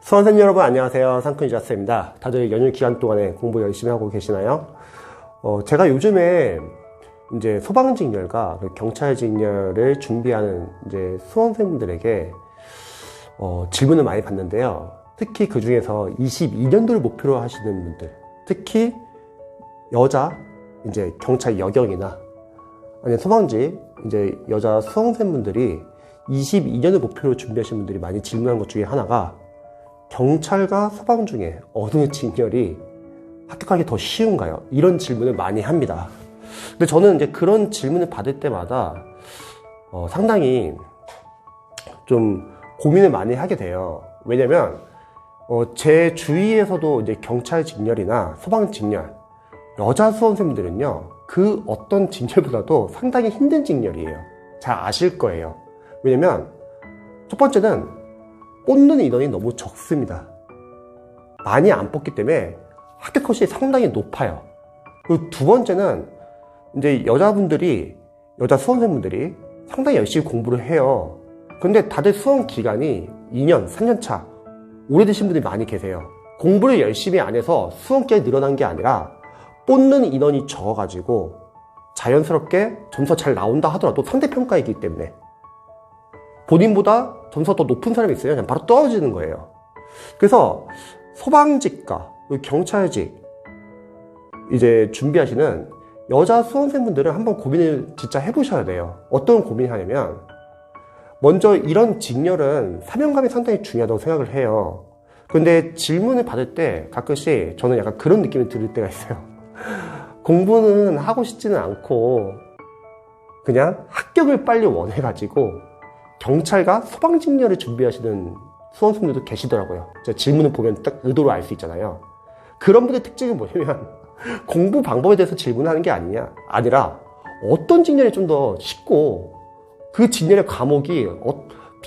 수험생 여러분 안녕하세요. 상큰 유자쌤입니다. 다들 연휴 기간 동안에 공부 열심히 하고 계시나요? 제가 요즘에 이제 소방직렬과 경찰직렬을 준비하는 이제 수험생분들에게 질문을 많이 받는데요. 특히 그 중에서 22년도를 목표로 하시는 분들, 특히 여자 이제 경찰 여경이나 아니면 소방직 이제 여자 수험생분들이 22년을 목표로 준비하시는 분들이 많이 질문하는 것 중에 하나가 경찰과 소방 중에 어느 직렬이 합격하기 더 쉬운가요? 이런 질문을 많이 합니다. 근데 저는 이제 그런 질문을 받을 때마다 상당히 좀 고민을 많이 하게 돼요. 왜냐면 제 주위에서도 이제 경찰 직렬이나 소방 직렬 여자 수험생들은요 그 어떤 직렬보다도 상당히 힘든 직렬이에요. 잘 아실 거예요. 왜냐면 첫 번째는 뽑는 인원이 너무 적습니다. 많이 안 뽑기 때문에 합격 컷이 상당히 높아요. 그리고 두 번째는 이제 여자 수험생분들이 상당히 열심히 공부를 해요. 근데 다들 수험 기간이 2년, 3년 차 오래되신 분들이 많이 계세요. 공부를 열심히 안 해서 수험 기간이 늘어난 게 아니라 뽑는 인원이 적어가지고 자연스럽게 점수가 잘 나온다 하더라도 상대평가이기 때문에 본인보다 점수가 더 높은 사람이 있어요. 그냥 바로 떨어지는 거예요. 그래서 소방직과 경찰직 이제 준비하시는 여자 수험생분들은 한번 고민을 진짜 해보셔야 돼요. 어떤 고민을 하냐면 먼저 이런 직렬은 사명감이 상당히 중요하다고 생각을 해요. 근데 질문을 받을 때 가끔씩 저는 약간 그런 느낌이 들 때가 있어요. 공부는 하고 싶지는 않고 그냥 합격을 빨리 원해가지고 경찰과 소방직렬을 준비하시는 수험생들도 계시더라고요. 제가 질문을 보면 딱 의도를 알 수 있잖아요. 그런 분의 특징은 뭐냐면 공부 방법에 대해서 질문하는 게 아니라 어떤 직렬이 좀 더 쉽고 그 직렬의 과목이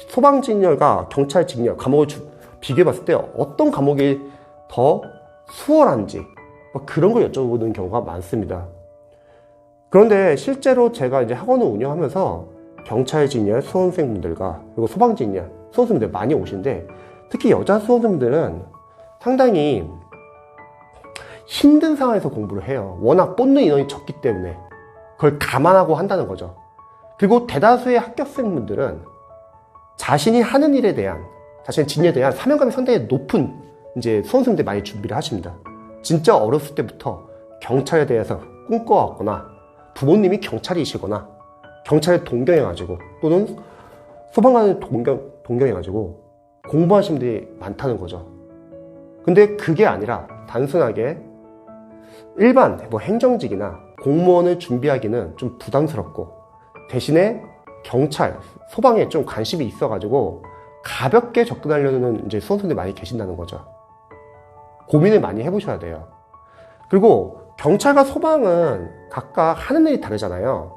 소방직렬과 경찰직렬 과목을 비교해 봤을 때 어떤 과목이 더 수월한지 그런 걸 여쭤보는 경우가 많습니다. 그런데 실제로 제가 이제 학원을 운영하면서 경찰직렬 수험생분들과 그리고 소방직렬 수험생분들 많이 오시는데 특히 여자 수험생분들은 상당히 힘든 상황에서 공부를 해요. 워낙 뽑는 인원이 적기 때문에 그걸 감안하고 한다는 거죠. 그리고 대다수의 합격생분들은 자신이 하는 일에 대한 자신의 직렬에 대한 사명감이 상당히 높은 이제 수험생들이 많이 준비를 하십니다. 진짜 어렸을 때부터 경찰에 대해서 꿈꿔왔거나 부모님이 경찰이시거나 경찰에 동경해가지고 또는 소방관을 동경해가지고 공부하시는 분들이 많다는 거죠. 근데 그게 아니라 단순하게 일반 행정직이나 공무원을 준비하기는 좀 부담스럽고 대신에 경찰, 소방에 좀 관심이 있어가지고 가볍게 접근하려는 이제 수험생들이 많이 계신다는 거죠. 고민을 많이 해보셔야 돼요. 그리고 경찰과 소방은 각각 하는 일이 다르잖아요.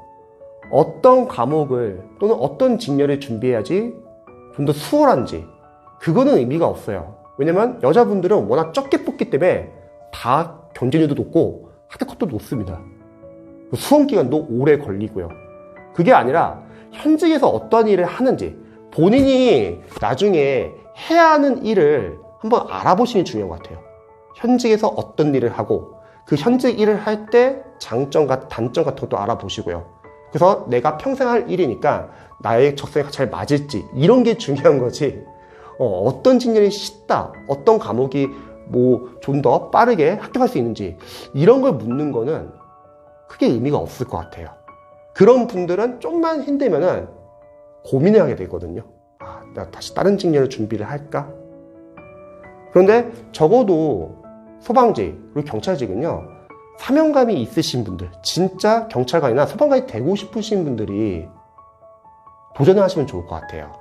어떤 과목을 또는 어떤 직렬을 준비해야지 좀 더 수월한지 그거는 의미가 없어요. 왜냐면 여자분들은 워낙 적게 뽑기 때문에 다 경쟁률도 높고 합격컷도 높습니다. 수험 기간도 오래 걸리고요. 그게 아니라 현직에서 어떤 일을 하는지 본인이 나중에 해야 하는 일을 한번 알아보시는 게 중요한 것 같아요. 현직에서 어떤 일을 하고 그 현직 일을 할 때 장점과 단점 같은 것도 알아보시고요. 그래서 내가 평생 할 일이니까 나의 적성에 잘 맞을지 이런 게 중요한 거지 어떤 직렬이 쉽다 어떤 과목이 좀 더 빠르게 합격할 수 있는지 이런 걸 묻는 거는 크게 의미가 없을 것 같아요. 그런 분들은 좀만 힘들면은 고민을 하게 되거든요. 내가 다시 다른 직렬을 준비를 할까? 그런데 적어도 소방직 그리고 경찰직은요 사명감이 있으신 분들 진짜 경찰관이나 소방관이 되고 싶으신 분들이 도전을 하시면 좋을 것 같아요.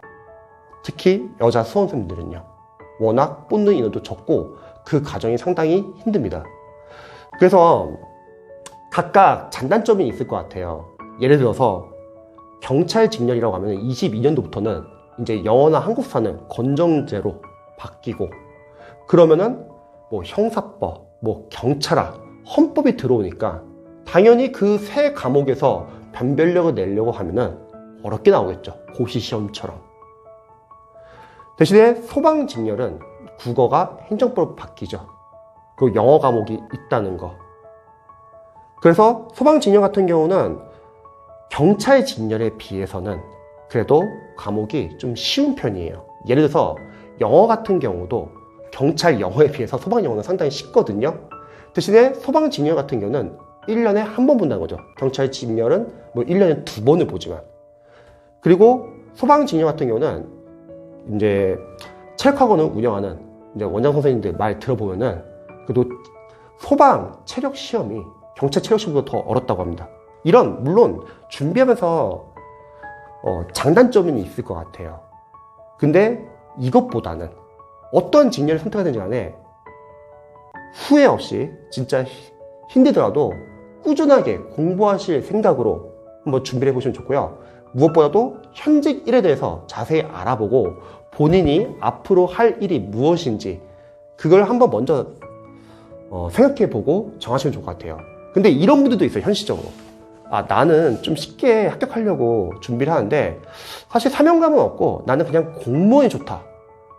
특히 여자 수험생분들은요 워낙 뽑는 인원도 적고 그 과정이 상당히 힘듭니다. 그래서 각각 장단점이 있을 것 같아요. 예를 들어서 경찰 직렬이라고 하면 22년도부터는 이제 영어나 한국사는 건정제로 바뀌고 그러면은 형사법, 경찰학, 헌법이 들어오니까 당연히 그 세 과목에서 변별력을 내려고 하면은 어렵게 나오겠죠. 고시시험처럼. 대신에 소방직렬은 국어가 행정법으로 바뀌죠. 그리고 영어 과목이 있다는 거. 그래서 소방직렬 같은 경우는 경찰 직렬에 비해서는 그래도 과목이 좀 쉬운 편이에요. 예를 들어서 영어 같은 경우도 경찰 영어에 비해서 소방 영어는 상당히 쉽거든요. 대신에 소방 직렬 같은 경우는 1년에 한 번 본다는 거죠. 경찰 직렬은 뭐 1년에 2번을 보지만. 그리고 소방 직렬 같은 경우는 이제 체력학원을 운영하는 이제 원장 선생님들 말 들어보면은 그래도 소방 체력 시험이 경찰 체력 시험보다 더 어렵다고 합니다. 이런 물론 준비하면서 장단점은 있을 것 같아요. 근데 이것보다는 어떤 직렬을 선택하든지 간에 후회 없이 진짜 힘들더라도 꾸준하게 공부하실 생각으로 한번 준비를 해보시면 좋고요. 무엇보다도 현직 일에 대해서 자세히 알아보고 본인이 앞으로 할 일이 무엇인지 그걸 한번 먼저 생각해보고 정하시면 좋을 것 같아요. 근데 이런 분들도 있어요. 현실적으로 나는 좀 쉽게 합격하려고 준비를 하는데 사실 사명감은 없고 나는 그냥 공무원이 좋다.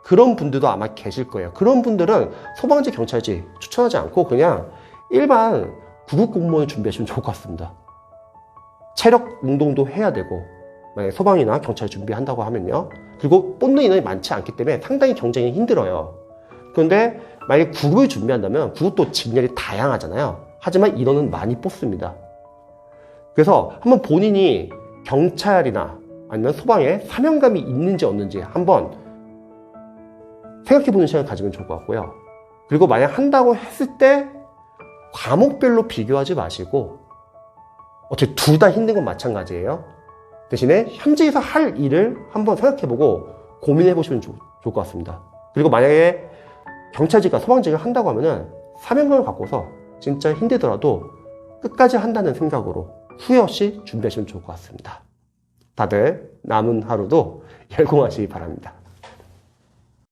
그런 분들도 아마 계실 거예요. 그런 분들은 소방직, 경찰직 추천하지 않고 그냥 일반 구급 공무원을 준비하시면 좋을 것 같습니다. 체력 운동도 해야 되고 만약에 소방이나 경찰 준비한다고 하면요. 그리고 뽑는 인원이 많지 않기 때문에 상당히 경쟁이 힘들어요. 그런데 만약에 구급을 준비한다면 구급도 직렬이 다양하잖아요. 하지만 인원은 많이 뽑습니다. 그래서 한번 본인이 경찰이나 아니면 소방에 사명감이 있는지 없는지 한번 생각해보는 시간을 가지면 좋을 것 같고요. 그리고 만약 한다고 했을 때 과목별로 비교하지 마시고 어차피 둘 다 힘든 건 마찬가지예요. 대신에 현직에서 할 일을 한번 생각해보고 고민해보시면 좋을 것 같습니다. 그리고 만약에 경찰직과 소방직을 한다고 하면은 사명감을 갖고서 진짜 힘들더라도 끝까지 한다는 생각으로 후회 없이 준비하시면 좋을 것 같습니다. 다들 남은 하루도 열공하시기 바랍니다.